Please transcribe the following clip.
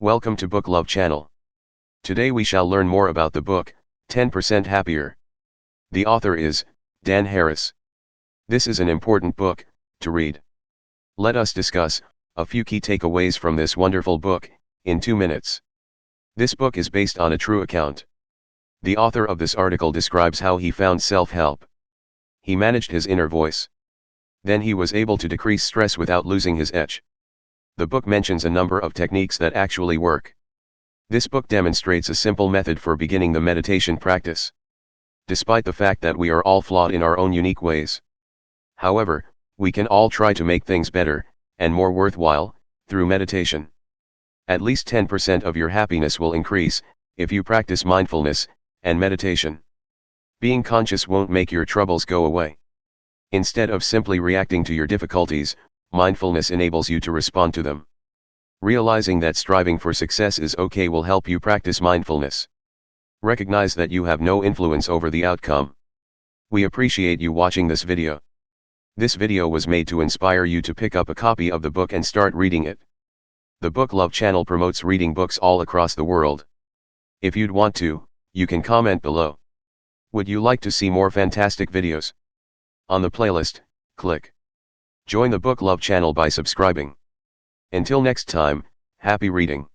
Welcome to Book Love channel. Today we shall learn more about the book, 10% Happier. The author is Dan Harris. This is an important book to read. Let us discuss a few key takeaways from this wonderful book in 2 minutes. This book is based on a true account. The author of this article describes how he found self-help. He managed his inner voice. Then he was able to decrease stress without losing his edge. The book mentions a number of techniques that actually work. This book demonstrates a simple method for beginning the meditation practice. Despite the fact that we are all flawed in our own unique ways. However, we can all try to make things better, and more worthwhile, through meditation. At least 10% of your happiness will increase, if you practice mindfulness and meditation. Being conscious won't make your troubles go away. Instead of simply reacting to your difficulties, mindfulness enables you to respond to them. Realizing that striving for success is okay will help you practice mindfulness. Recognize that you have no influence over the outcome. We appreciate you watching this video. This video was made to inspire you to pick up a copy of the book and start reading it. The Book Love channel promotes reading books all across the world. If you'd want to, you can comment below. Would you like to see more fantastic videos? On the playlist, click Join the Book Love channel by subscribing. Until next time, happy reading.